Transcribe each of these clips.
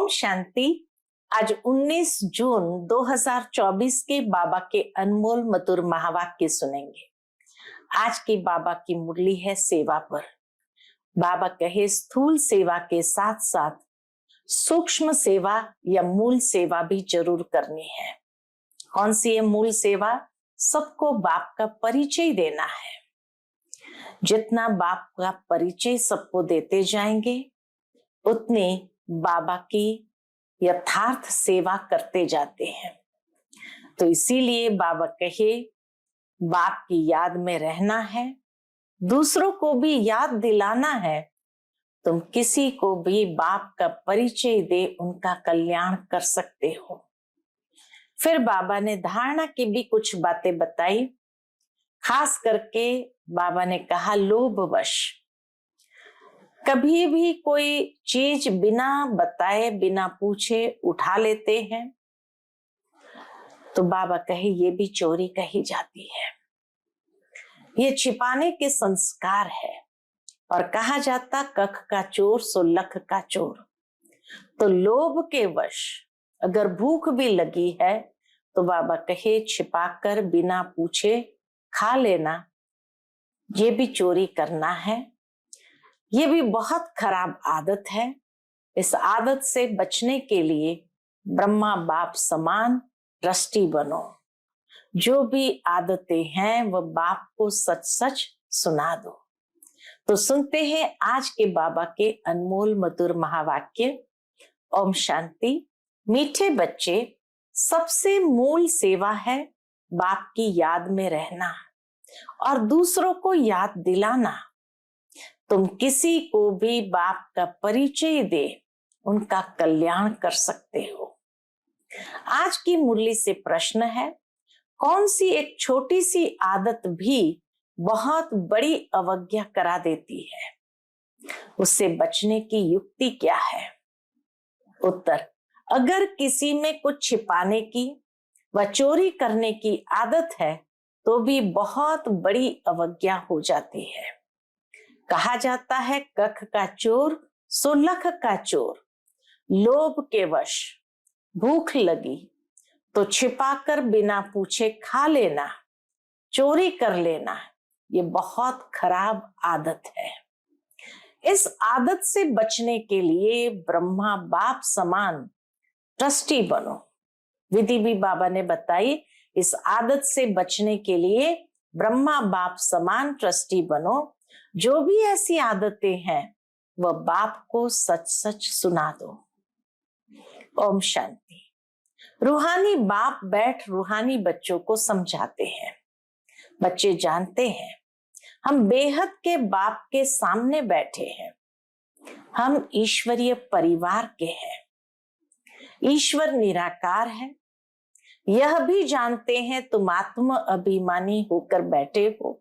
ओम शांति। आज 19 जून 2024 के बाबा के अनमोल मधुर महावाक्य सुनेंगे। आज की बाबा की मुरली है सेवा पर। बाबा कहे स्थूल सेवा के साथ साथ सूक्ष्म सेवा या मूल सेवा भी जरूर करनी है। कौन सी है मूल सेवा? सबको बाप का परिचय देना है। जितना बाप का परिचय सबको देते जाएंगे उतने बाबा की यथार्थ सेवा करते जाते हैं। तो इसीलिए बाबा कहे बाप की याद में रहना है, दूसरों को भी याद दिलाना है। तुम किसी को भी बाप का परिचय दे उनका कल्याण कर सकते हो। फिर बाबा ने धारणा की भी कुछ बातें बताई। खास करके बाबा ने कहा लोभवश कभी भी कोई चीज बिना बताए बिना पूछे उठा लेते हैं तो बाबा कहे ये भी चोरी कही जाती है। ये छिपाने के संस्कार है और कहा जाता कख का चोर सो लख का चोर। तो लोभ के वश अगर भूख भी लगी है तो बाबा कहे छिपाकर बिना पूछे खा लेना, ये भी चोरी करना है। ये भी बहुत खराब आदत है। इस आदत से बचने के लिए ब्रह्मा बाप समान ट्रस्टी बनो। जो भी आदतें हैं वह बाप को सच सच सुना दो। तो सुनते हैं आज के बाबा के अनमोल मधुर महावाक्य। ओम शांति। मीठे बच्चे, सबसे मूल सेवा है बाप की याद में रहना और दूसरों को याद दिलाना। तुम किसी को भी बाप का परिचय दे उनका कल्याण कर सकते हो। आज की मुरली से प्रश्न है, कौन सी एक छोटी सी आदत भी बहुत बड़ी अवज्ञा करा देती है? उससे बचने की युक्ति क्या है? उत्तर, अगर किसी में कुछ छिपाने की व चोरी करने की आदत है तो भी बहुत बड़ी अवज्ञा हो जाती है। कहा जाता है कख का चोर सो लख का चोर। लोभ के वश भूख लगी तो छिपाकर बिना पूछे खा लेना, चोरी कर लेना, ये बहुत खराब आदत है। इस आदत से बचने के लिए ब्रह्मा बाप समान ट्रस्टी बनो। विधि भी बाबा ने बताई। इस आदत से बचने के लिए ब्रह्मा बाप समान ट्रस्टी बनो। जो भी ऐसी आदतें हैं वह बाप को सच सच सुना दो। ओम शांति। रूहानी बाप बैठ रूहानी बच्चों को समझाते हैं। बच्चे जानते हैं हम बेहद के बाप के सामने बैठे हैं। हम ईश्वरीय परिवार के हैं। ईश्वर निराकार है। यह भी जानते हैं तुम आत्म अभिमानी होकर बैठे हो।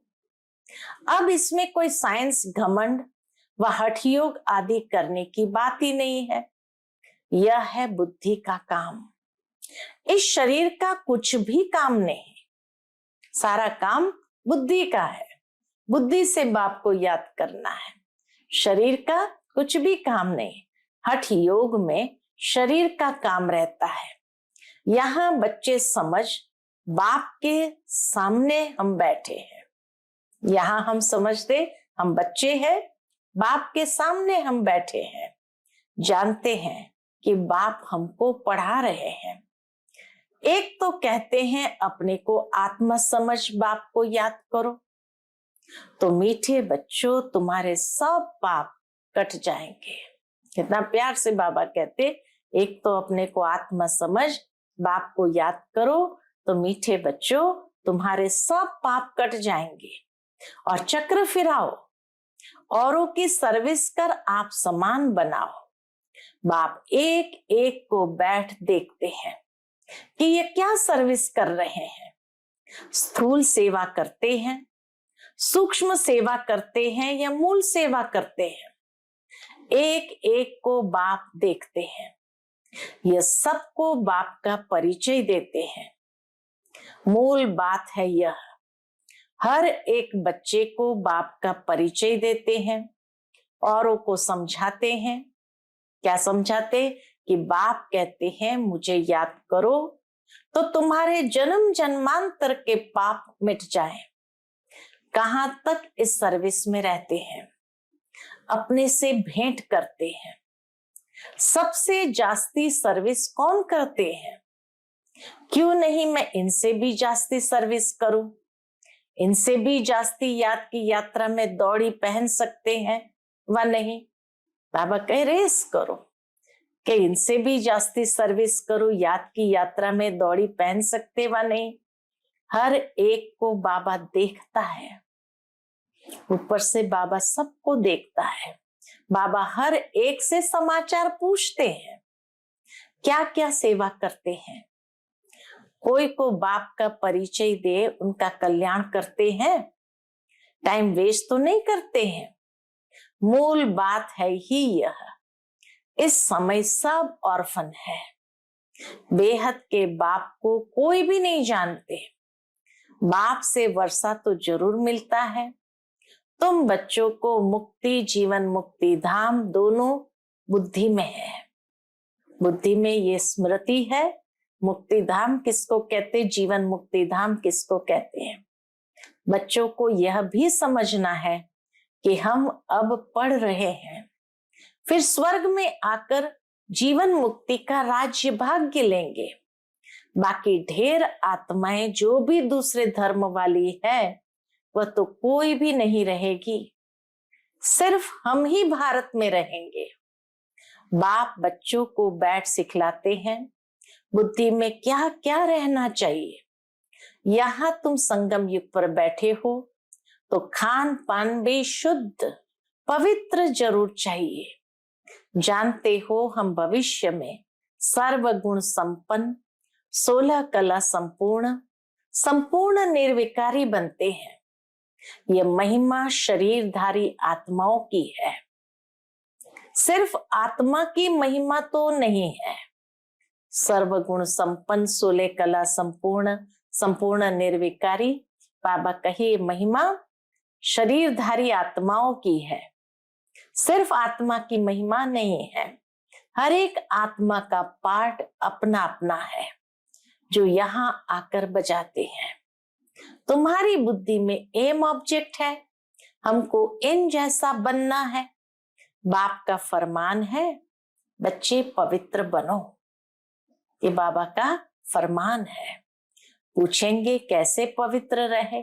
अब इसमें कोई साइंस घमंड व हठयोग आदि करने की बात ही नहीं है। यह है बुद्धि का काम। इस शरीर का कुछ भी काम नहीं, सारा काम बुद्धि का है। बुद्धि से बाप को याद करना है। शरीर का कुछ भी काम नहीं। हठ योग में शरीर का काम रहता है। यहाँ बच्चे समझ बाप के सामने हम बैठे हैं। यहाँ हम समझते हम बच्चे हैं, बाप के सामने हम बैठे हैं। जानते हैं कि बाप हमको पढ़ा रहे हैं। एक तो कहते हैं अपने को आत्मा समझ बाप को याद करो। तो मीठे बच्चों, तुम्हारे सब पाप कट जाएंगे। कितना प्यार से बाबा कहते, एक तो अपने को आत्मा समझ बाप को याद करो तो मीठे बच्चों तुम्हारे सब पाप कट जाएंगे और चक्र फिराओ, औरों की सर्विस कर आप समान बनाओ। बाप एक एक को बैठ देखते हैं कि ये क्या सर्विस कर रहे हैं। स्थूल सेवा करते हैं, सूक्ष्म सेवा करते हैं या मूल सेवा करते हैं। एक एक को बाप देखते हैं। यह सबको बाप का परिचय देते हैं। मूल बात है यह, हर एक बच्चे को बाप का परिचय देते हैं, औरों को समझाते हैं। क्या समझाते? कि बाप कहते हैं मुझे याद करो तो तुम्हारे जन्म जन्मांतर के पाप मिट जाएं। कहां तक इस सर्विस में रहते हैं, अपने से भेंट करते हैं। सबसे जास्ती सर्विस कौन करते हैं? क्यों नहीं मैं इनसे भी जास्ती सर्विस करूं, इनसे भी जास्ती याद की यात्रा में दौड़ी पहन सकते हैं व नहीं? बाबा कह रेस करो कि इनसे भी जास्ती सर्विस करो, याद की यात्रा में दौड़ी पहन सकते व नहीं? हर एक को बाबा देखता है, ऊपर से बाबा सबको देखता है। बाबा हर एक से समाचार पूछते हैं, क्या क्या सेवा करते हैं। कोई को बाप का परिचय दे, उनका कल्याण करते हैं, टाइम वेस्ट तो नहीं करते हैं। मूल बात है ही यह, इस समय सब ऑर्फन है, बेहद के बाप को कोई भी नहीं जानते। बाप से वर्षा तो जरूर मिलता है। तुम बच्चों को मुक्ति, जीवन मुक्ति धाम दोनों बुद्धि में है। बुद्धि में ये स्मृति है, मुक्ति धाम किसको कहते, जीवन मुक्ति धाम किसको कहते हैं। बच्चों को यह भी समझना है कि हम अब पढ़ रहे हैं, फिर स्वर्ग में आकर जीवन मुक्ति का राज्य भाग्य लेंगे। बाकी ढेर आत्माएं जो भी दूसरे धर्म वाली है वह तो कोई भी नहीं रहेगी, सिर्फ हम ही भारत में रहेंगे। बाप बच्चों को बैठ सिखलाते हैं बुद्धि में क्या क्या रहना चाहिए। यहाँ तुम संगम युग पर बैठे हो तो खान पान भी शुद्ध पवित्र जरूर चाहिए। जानते हो हम भविष्य में सर्वगुण संपन्न, 16 कला संपूर्ण, संपूर्ण निर्विकारी बनते हैं। यह महिमा शरीरधारी आत्माओं की है, सिर्फ आत्मा की महिमा तो नहीं है। सर्वगुण संपन्न, 16 कला संपूर्ण, संपूर्ण निर्विकारी, बाबा कहे महिमा शरीरधारी आत्माओं की है, सिर्फ आत्मा की महिमा नहीं है। हर एक आत्मा का पार्ट अपना अपना है जो यहाँ आकर बजाते हैं। तुम्हारी बुद्धि में एम ऑब्जेक्ट है, हमको इन जैसा बनना है। बाप का फरमान है बच्चे पवित्र बनो, ये बाबा का फरमान है। पूछेंगे कैसे पवित्र रहे,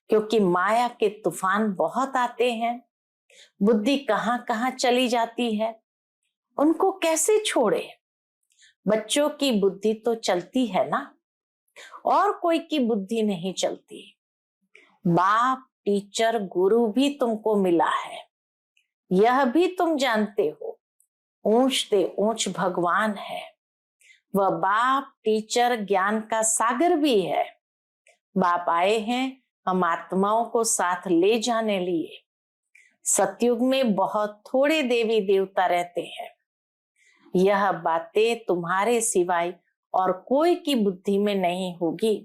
क्योंकि माया के तूफान बहुत आते हैं, बुद्धि कहाँ कहाँ चली जाती है, उनको कैसे छोड़े। बच्चों की बुद्धि तो चलती है ना, और कोई की बुद्धि नहीं चलती। बाप, टीचर, गुरु भी तुमको मिला है, यह भी तुम जानते हो। ऊंच से ऊंच भगवान है, वह बाप, टीचर, ज्ञान का सागर भी है। बाप आए हैं हम आत्माओं को साथ ले जाने लिए। सतयुग में बहुत थोड़े देवी देवता रहते हैं। यह बातें तुम्हारे सिवाय और कोई की बुद्धि में नहीं होगी।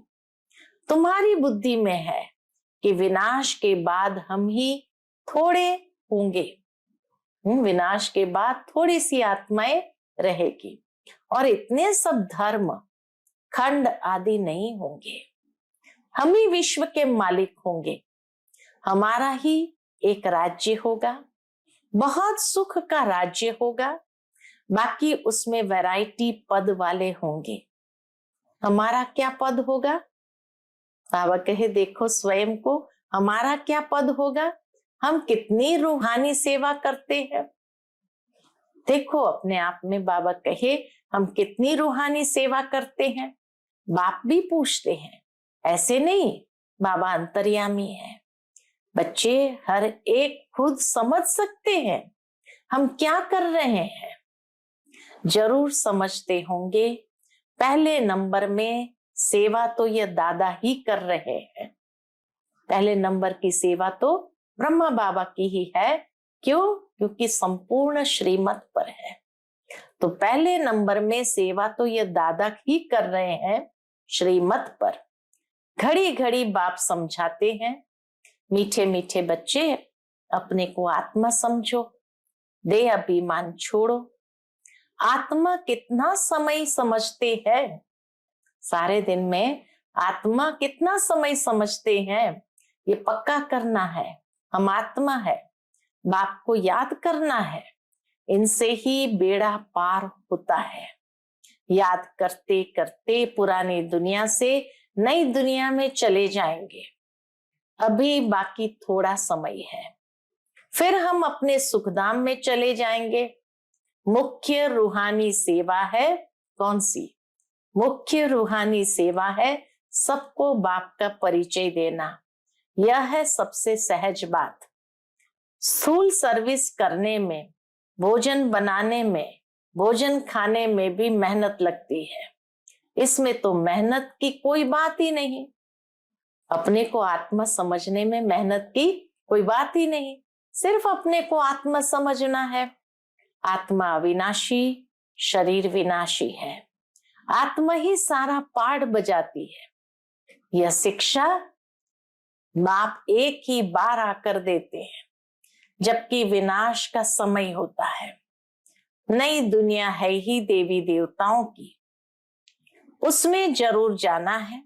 तुम्हारी बुद्धि में है कि विनाश के बाद हम ही थोड़े होंगे। विनाश के बाद थोड़ी सी आत्माएं रहेगी और इतने सब धर्म खंड आदि नहीं होंगे। हम ही विश्व के मालिक होंगे, हमारा ही एक राज्य होगा, बहुत सुख का राज्य होगा। बाकी उसमें वैरायटी पद वाले होंगे। हमारा क्या पद होगा? बाबा कहे देखो स्वयं को, हमारा क्या पद होगा? हम कितनी रूहानी सेवा करते हैं। देखो अपने आप में, बाबा कहे हम कितनी रूहानी सेवा करते हैं। बाप भी पूछते हैं, ऐसे नहीं, बाबा अंतर्यामी है। बच्चे हर एक खुद समझ सकते हैं हम क्या कर रहे हैं। जरूर समझते होंगे पहले नंबर में सेवा तो ये दादा ही कर रहे हैं। पहले नंबर की सेवा तो ब्रह्मा बाबा की ही है। क्यों? क्योंकि संपूर्ण श्रीमत पर है। तो पहले नंबर में सेवा तो ये दादा ही कर रहे हैं श्रीमत पर। घड़ी घड़ी बाप समझाते हैं, मीठे मीठे बच्चे अपने को आत्मा समझो, देह अभिमान छोड़ो। आत्मा कितना समय समझते हैं, सारे दिन में आत्मा कितना समय समझते हैं, ये पक्का करना है। हम आत्मा है, बाप को याद करना है, इनसे ही बेड़ा पार होता है। याद करते करते पुरानी दुनिया से नई दुनिया में चले जाएंगे। अभी बाकी थोड़ा समय है, फिर हम अपने सुखधाम में चले जाएंगे। मुख्य रूहानी सेवा है कौन सी? मुख्य रूहानी सेवा है सबको बाप का परिचय देना। यह है सबसे सहज बात। स्थूल सर्विस करने में, भोजन बनाने में, भोजन खाने में भी मेहनत लगती है। इसमें तो मेहनत की कोई बात ही नहीं। अपने को आत्मा समझने में मेहनत की कोई बात ही नहीं, सिर्फ अपने को आत्मा समझना है। आत्मा अविनाशी, शरीर विनाशी है। आत्मा ही सारा पाठ बजाती है। यह शिक्षा बाप एक ही बार आकर देते हैं, जबकि विनाश का समय होता है। नई दुनिया है ही देवी देवताओं की, उसमें जरूर जाना है।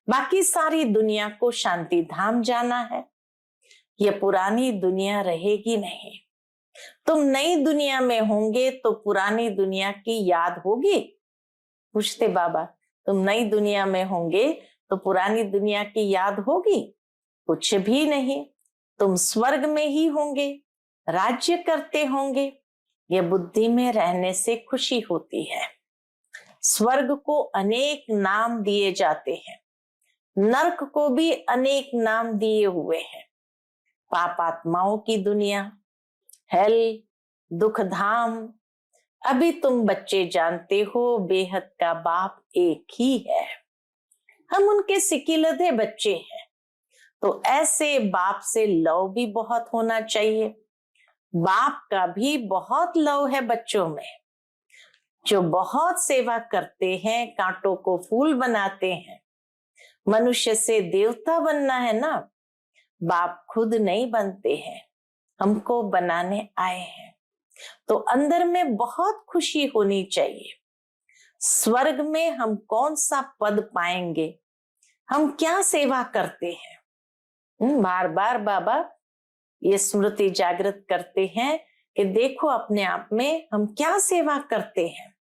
बाकी सारी दुनिया को शांति धाम जाना है। यह पुरानी दुनिया रहेगी नहीं। तुम नई दुनिया में होंगे तो पुरानी दुनिया की याद होगी? पूछते बाबा, तुम नई दुनिया में होंगे तो पुरानी दुनिया की याद होगी? कुछ भी नहीं। तुम स्वर्ग में ही होंगे, राज्य करते होंगे। यह बुद्धि में रहने से खुशी होती है। स्वर्ग को अनेक नाम दिए जाते हैं, नरक को भी अनेक नाम दिए हुए हैं। पापात्माओं की दुनिया, हेल, दुख धाम। अभी तुम बच्चे जानते हो बेहद का बाप एक ही है। हम उनके सिकिलधे बच्चे हैं, तो ऐसे बाप से लव भी बहुत होना चाहिए। बाप का भी बहुत लव है बच्चों में, जो बहुत सेवा करते हैं, कांटों को फूल बनाते हैं। मनुष्य से देवता बनना है ना, बाप खुद नहीं बनते हैं, हमको बनाने आए हैं। तो अंदर में बहुत खुशी होनी चाहिए। स्वर्ग में हम कौन सा पद पाएंगे, हम क्या सेवा करते हैं? बार बार बाबा ये स्मृति जागृत करते हैं कि देखो अपने आप में हम क्या सेवा करते हैं।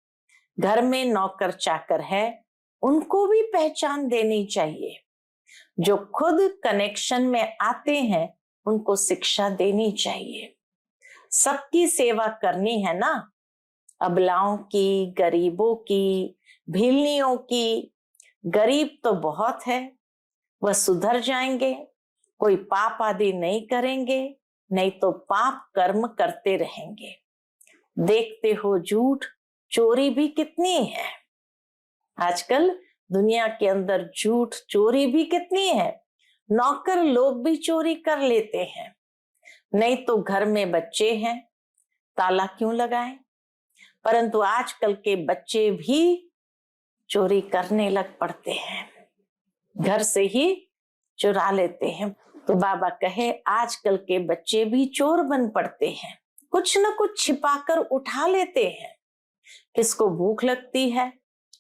घर में नौकर चाकर है, उनको भी पहचान देनी चाहिए। जो खुद कनेक्शन में आते हैं उनको शिक्षा देनी चाहिए। सबकी सेवा करनी है ना, अबलाओं की, गरीबों की, भीलनियों की। गरीब तो बहुत है, वह सुधर जाएंगे, कोई पाप आदि नहीं करेंगे, नहीं तो पाप कर्म करते रहेंगे। देखते हो झूठ चोरी भी कितनी है आजकल दुनिया के अंदर, झूठ चोरी भी कितनी है। नौकर लोग भी चोरी कर लेते हैं। नहीं तो घर में बच्चे हैं, ताला क्यों लगाएं? परंतु आजकल के बच्चे भी चोरी करने लग पड़ते हैं, घर से ही चुरा लेते हैं। तो बाबा कहे आजकल के बच्चे भी चोर बन पड़ते हैं, कुछ न कुछ छिपाकर उठा लेते हैं। किसको भूख लगती है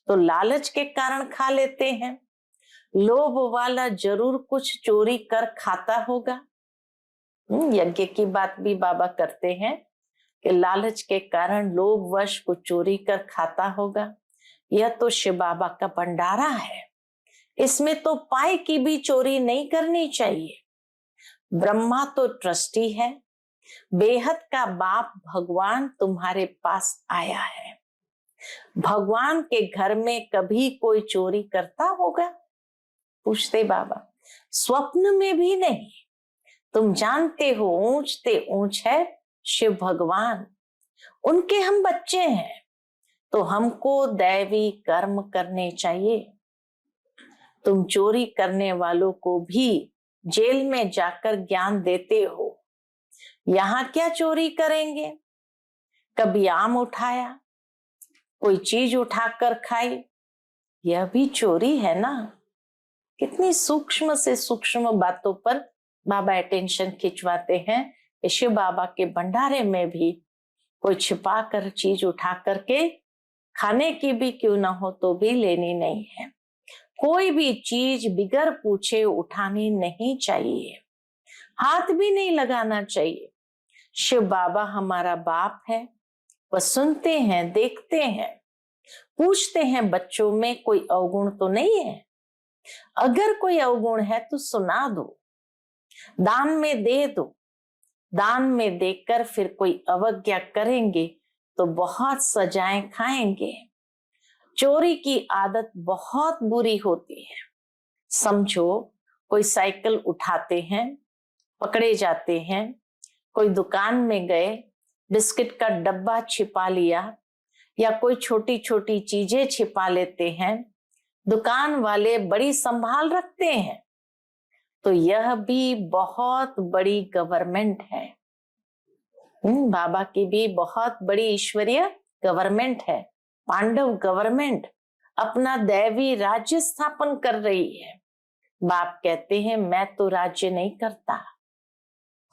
तो लालच के कारण खा लेते हैं। लोभ वाला जरूर कुछ चोरी कर खाता होगा। यज्ञ की बात भी बाबा करते हैं कि लालच के कारण लोभवश कुछ चोरी कर खाता होगा। यह तो शिव बाबा का भंडारा है, इसमें तो पाई की भी चोरी नहीं करनी चाहिए। ब्रह्मा तो ट्रस्टी है, बेहद का बाप भगवान तुम्हारे पास आया है। भगवान के घर में कभी कोई चोरी करता होगा? पूछते बाबा। स्वप्न में भी नहीं। तुम जानते हो ऊंच ते ऊंच है शिव भगवान, उनके हम बच्चे हैं, तो हमको दैवी कर्म करने चाहिए। तुम चोरी करने वालों को भी जेल में जाकर ज्ञान देते हो। यहाँ क्या चोरी करेंगे? कभी आम उठाया, कोई चीज उठाकर खाई, यह भी चोरी है ना। कितनी सूक्ष्म से सूक्ष्म बातों पर बाबा अटेंशन खिंचवाते हैं। शिव बाबा के भंडारे में भी कोई छिपा कर चीज उठा करके खाने की भी क्यों ना हो तो भी लेनी नहीं है। कोई भी चीज बिगर पूछे उठानी नहीं चाहिए, हाथ भी नहीं लगाना चाहिए। शिव बाबा हमारा बाप है, वह सुनते हैं, देखते हैं, पूछते हैं बच्चों में कोई अवगुण तो नहीं है। अगर कोई अवगुण है तो सुना दो, दान में दे दो। दान में देकर फिर कोई अवज्ञा करेंगे तो बहुत सजाएं खाएंगे। चोरी की आदत बहुत बुरी होती है। समझो कोई साइकिल उठाते हैं, पकड़े जाते हैं। कोई दुकान में गए, बिस्किट का डब्बा छिपा लिया या कोई छोटी छोटी चीजें छिपा लेते हैं, दुकान वाले बड़ी संभाल रखते हैं। तो यह भी बहुत बड़ी गवर्नमेंट है। बाबा की भी बहुत बड़ी ईश्वरीय गवर्नमेंट है। पांडव गवर्नमेंट अपना दैवी राज्य स्थापन कर रही है। बाप कहते हैं मैं तो राज्य नहीं करता,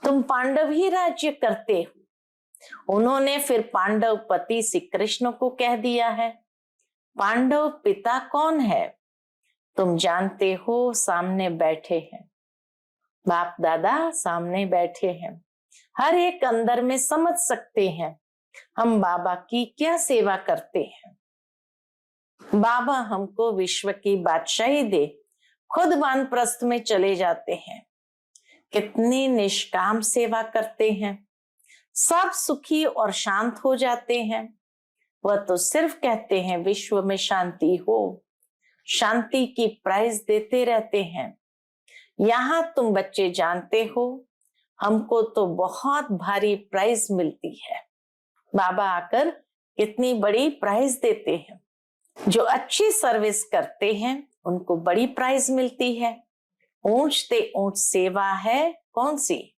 तुम पांडव ही राज्य करते हो। उन्होंने फिर पांडव पति श्री कृष्ण को कह दिया है। पांडव पिता कौन है तुम जानते हो, सामने बैठे हैं। बाप दादा सामने बैठे हैं, हर एक अंदर में समझ सकते हैं हम बाबा की क्या सेवा करते हैं। बाबा हमको विश्व की बादशाही दे, खुद वानप्रस्थ में चले जाते हैं, कितनी निष्काम सेवा करते हैं, सब सुखी और शांत हो जाते हैं। वह तो सिर्फ कहते हैं विश्व में शांति हो, शांति की प्राइज देते रहते हैं। यहाँ तुम बच्चे जानते हो हमको तो बहुत भारी प्राइज मिलती है। बाबा आकर कितनी बड़ी प्राइज देते हैं। जो अच्छी सर्विस करते हैं उनको बड़ी प्राइज मिलती है। ऊंचते ऊंच सेवा है कौन सी?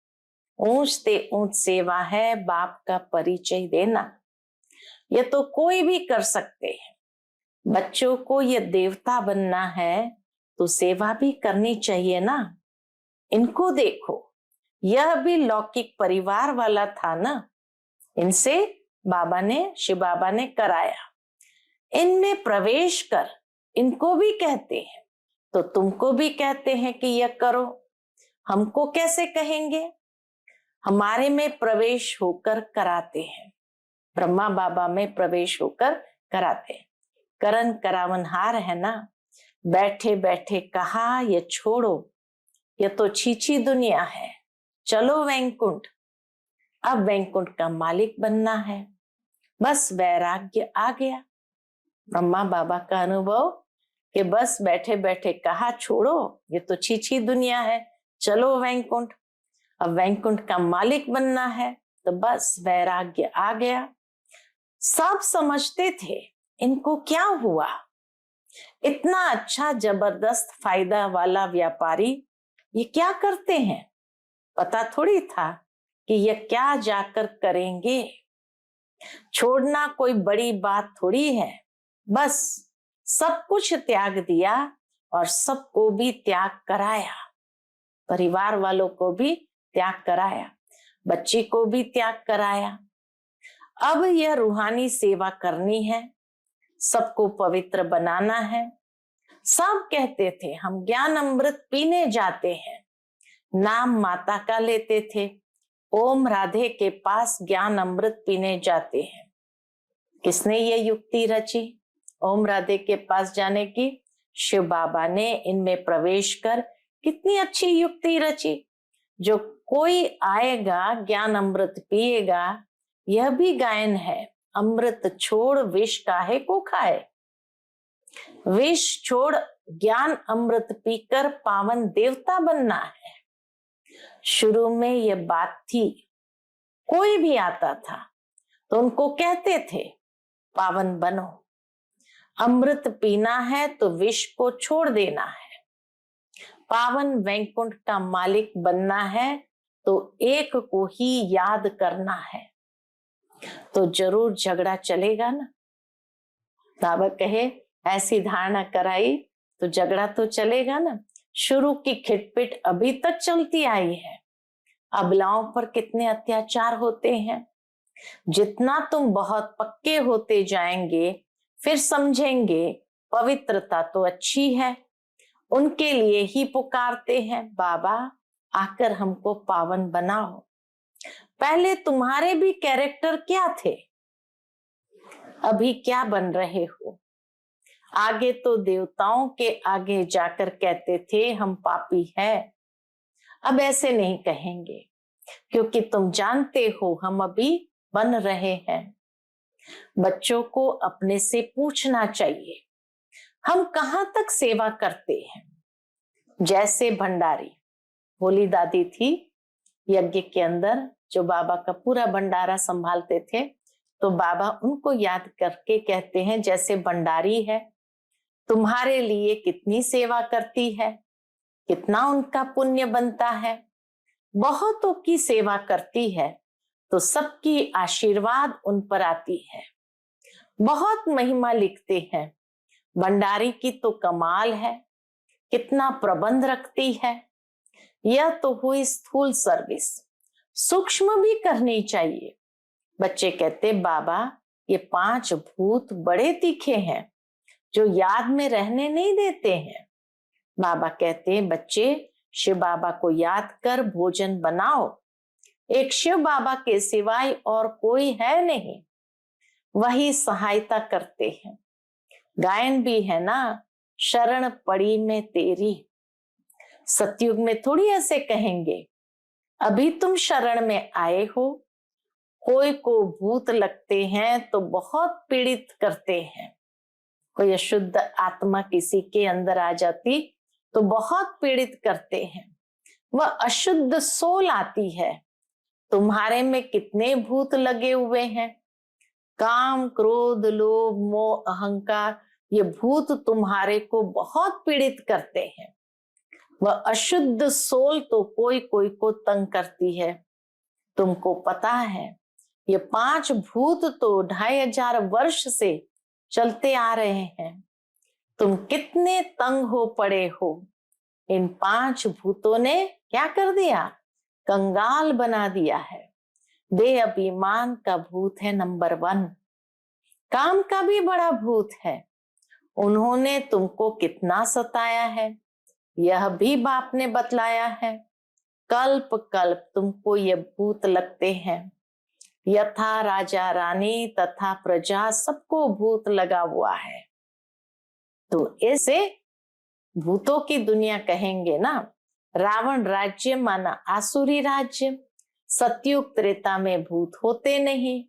ऊंचते ऊंच सेवा है बाप का परिचय देना। ये तो कोई भी कर सकते हैं। बच्चों को ये देवता बनना है तो सेवा भी करनी चाहिए ना। इनको देखो, यह भी लौकिक परिवार वाला था ना, इनसे बाबा ने, शिव बाबा ने कराया। इनमें प्रवेश कर, इनको भी कहते हैं तो तुमको भी कहते हैं कि यह करो। हमको कैसे कहेंगे? हमारे में प्रवेश होकर कराते हैं। ब्रह्मा बाबा में प्रवेश होकर कराते हैं। करन करावनहार है ना। बैठे बैठे कहा ये छोड़ो, ये तो छीछी दुनिया है, चलो वैकुंठ। अब वैकुंठ का मालिक बनना है, बस वैराग्य आ गया। ब्रह्मा बाबा का अनुभव कि बस बैठे बैठे कहा छोड़ो, ये तो छीछी दुनिया है, चलो वैकुंठ। अब वैकुंठ का मालिक बनना है तो बस वैराग्य आ गया। सब समझते थे इनको क्या हुआ, इतना अच्छा जबरदस्त फायदा वाला व्यापारी ये क्या करते हैं। पता थोड़ी था कि ये क्या जाकर करेंगे। छोड़ना कोई बड़ी बात थोड़ी है, बस सब कुछ त्याग दिया और सबको भी त्याग कराया। परिवार वालों को भी त्याग कराया, बच्ची को भी त्याग कराया। अब यह रूहानी सेवा करनी है, सबको पवित्र बनाना है। सब कहते थे हम ज्ञान अमृत पीने जाते हैं, नाम माता का लेते थे, ओम राधे के पास ज्ञान अमृत पीने जाते हैं। किसने ये युक्ति रची ओम राधे के पास जाने की? शिव बाबा ने इनमें प्रवेश कर कितनी अच्छी युक्ति रची। जो कोई आएगा ज्ञान अमृत पिएगा, यह भी गायन है, अमृत छोड़ विष काहे को खाए। विष छोड़ ज्ञान अमृत पीकर पावन देवता बनना है। शुरू में ये बात थी, कोई भी आता था तो उनको कहते थे पावन बनो, अमृत पीना है तो विष को छोड़ देना है, पावन वैकुंठ का मालिक बनना है तो एक को ही याद करना है। तो जरूर झगड़ा चलेगा ना। बाबा कहे ऐसी धारणा कराई तो झगड़ा तो चलेगा ना। शुरू की खिटपिट अभी तक चलती आई है। अबलाओं पर कितने अत्याचार होते हैं, जितना तुम बहुत पक्के होते जाएंगे फिर समझेंगे पवित्रता तो अच्छी है। उनके लिए ही पुकारते हैं, बाबा आकर हमको पावन बनाओ। पहले तुम्हारे भी कैरेक्टर क्या थे, अभी क्या बन रहे हो? आगे तो देवताओं के आगे जाकर कहते थे हम पापी हैं, अब ऐसे नहीं कहेंगे, क्योंकि तुम जानते हो हम अभी बन रहे हैं। बच्चों को अपने से पूछना चाहिए हम कहाँ तक सेवा करते हैं। जैसे भंडारी, भोली दादी थी यज्ञ के अंदर जो बाबा का पूरा भंडारा संभालते थे, तो बाबा उनको याद करके कहते हैं जैसे भंडारी है तुम्हारे लिए कितनी सेवा करती है, कितना उनका पुण्य बनता है। बहुतों की सेवा करती है तो सबकी आशीर्वाद उन पर आती है। बहुत महिमा लिखते हैं भंडारी की तो कमाल है, कितना प्रबंध रखती है। यह तो हुई स्थूल सर्विस, सूक्ष्म भी करनी चाहिए। बच्चे कहते बाबा ये 5 भूत बड़े तीखे हैं जो याद में रहने नहीं देते हैं। बाबा कहते हैं बच्चे शिव बाबा को याद कर भोजन बनाओ, एक शिव बाबा के सिवाय और कोई है नहीं, वही सहायता करते हैं। गायन भी है ना, शरण पड़ी में तेरी। सतयुग में थोड़ी ऐसे कहेंगे, अभी तुम शरण में आए हो। कोई को भूत लगते हैं तो बहुत पीड़ित करते हैं। कोई अशुद्ध आत्मा किसी के अंदर आ जाती तो बहुत पीड़ित करते हैं। वह अशुद्ध सोल आती है। तुम्हारे में कितने भूत लगे हुए हैं, काम क्रोध लोभ मोह अहंकार, ये भूत तुम्हारे को बहुत पीड़ित करते हैं। वह अशुद्ध सोल तो कोई कोई को तंग करती है। तुमको पता है ये 5 भूत तो 2500 वर्ष से चलते आ रहे हैं। तुम कितने तंग हो पड़े हो। इन 5 भूतों ने क्या कर दिया, कंगाल बना दिया है। देह अभिमान का भूत है नंबर 1। काम का भी बड़ा भूत है, उन्होंने तुमको कितना सताया है यह भी बाप ने बतलाया है। कल्प कल्प तुमको ये भूत लगते हैं। यथा राजा रानी तथा प्रजा सबको भूत लगा हुआ है। तो ऐसे भूतों की दुनिया कहेंगे ना। रावण राज्य माना आसुरी राज्य। सतयुग त्रेता में भूत होते नहीं।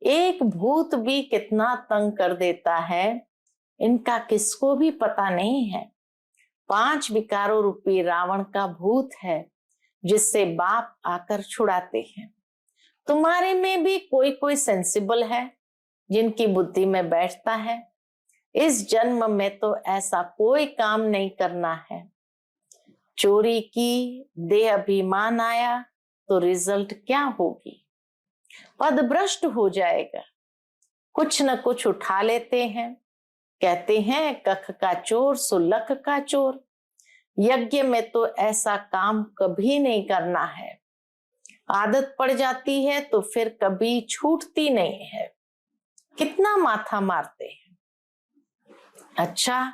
एक भूत भी कितना तंग कर देता है, इनका किसको भी पता नहीं है। 5 विकारों रूपी रावण का भूत है जिससे बाप आकर छुड़ाते हैं। तुम्हारे में भी कोई कोई सेंसिबल है जिनकी बुद्धि में बैठता है इस जन्म में तो ऐसा कोई काम नहीं करना है। चोरी की, देह अभिमान आया तो रिजल्ट क्या होगी, पदभ्रष्ट हो जाएगा। कुछ न कुछ उठा लेते हैं, कहते हैं कख का चोर सो लख का चोर। यज्ञ में तो ऐसा काम कभी नहीं करना है। आदत पड़ जाती है तो फिर कभी छूटती नहीं है। कितना माथा मारते हैं। अच्छा,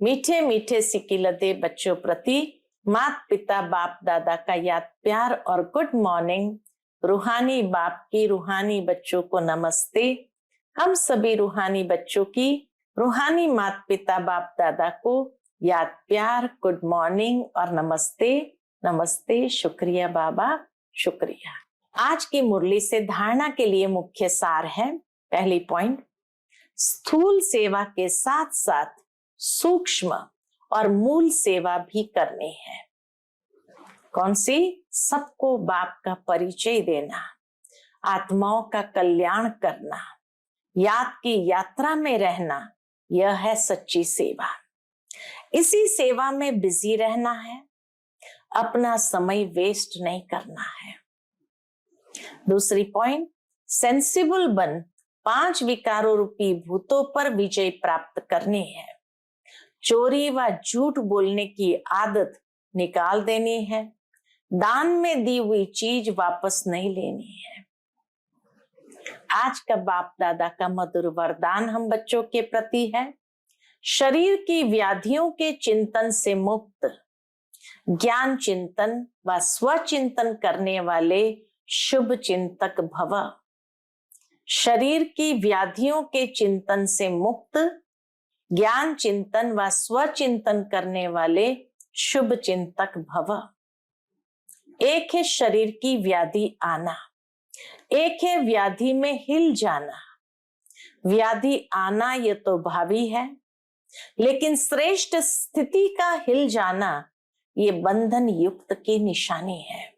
मीठे मीठे सिकिलते बच्चों प्रति माता पिता बाप दादा का याद प्यार और गुड मॉर्निंग। रूहानी बाप की रूहानी बच्चों को नमस्ते। हम सभी रूहानी बच्चों की रूहानी माता पिता बाप दादा को याद प्यार गुड मॉर्निंग और नमस्ते। नमस्ते, शुक्रिया बाबा, शुक्रिया। आज की मुरली से धारणा के लिए मुख्य सार है। पहली पॉइंट, स्थूल सेवा के साथ साथ सूक्ष्म और मूल सेवा भी करनी है। कौन सी? सबको बाप का परिचय देना, आत्माओं का कल्याण करना, याद की यात्रा में रहना, यह है सच्ची सेवा। इसी सेवा में बिजी रहना है, अपना समय वेस्ट नहीं करना है। दूसरी पॉइंट, सेंसिबल बन 5 विकारों रूपी भूतों पर विजय प्राप्त करनी है। चोरी व झूठ बोलने की आदत निकाल देनी है। दान में दी हुई चीज वापस नहीं लेनी है। आज का बाप दादा का मधुर वरदान हम बच्चों के प्रति है, शरीर की व्याधियों के चिंतन से मुक्त, ज्ञान चिंतन व स्वचिंतन करने वाले शुभ चिंतक भव। शरीर की व्याधियों के चिंतन से मुक्त, ज्ञान चिंतन व स्वचिंतन करने वाले शुभ चिंतक भव। एक है शरीर की व्याधि आना, एक है व्याधि में हिल जाना। व्याधि आना ये तो भावी है, लेकिन श्रेष्ठ स्थिति का हिल जाना ये बंधन युक्त की निशानी है।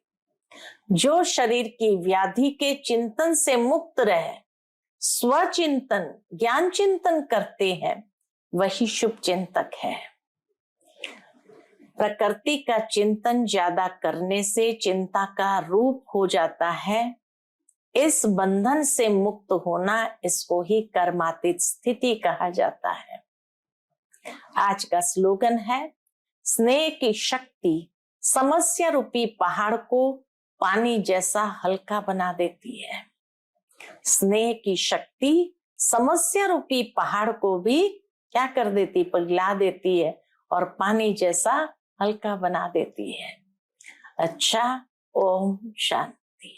जो शरीर की व्याधि के चिंतन से मुक्त रहे, स्वचिंतन ज्ञान चिंतन करते हैं, वही शुभ चिंतक है। प्रकृति का चिंतन ज्यादा करने से चिंता का रूप हो जाता है। इस बंधन से मुक्त होना, इसको ही कर्मातीत स्थिति कहा जाता है। आज का स्लोगन है, स्नेह की शक्ति समस्या रूपी पहाड़ को पानी जैसा हल्का बना देती है। स्नेह की शक्ति समस्या रूपी पहाड़ को भी क्या कर देती, पिघला देती है और पानी जैसा हल्का बना देती है। अच्छा, ओम शांति।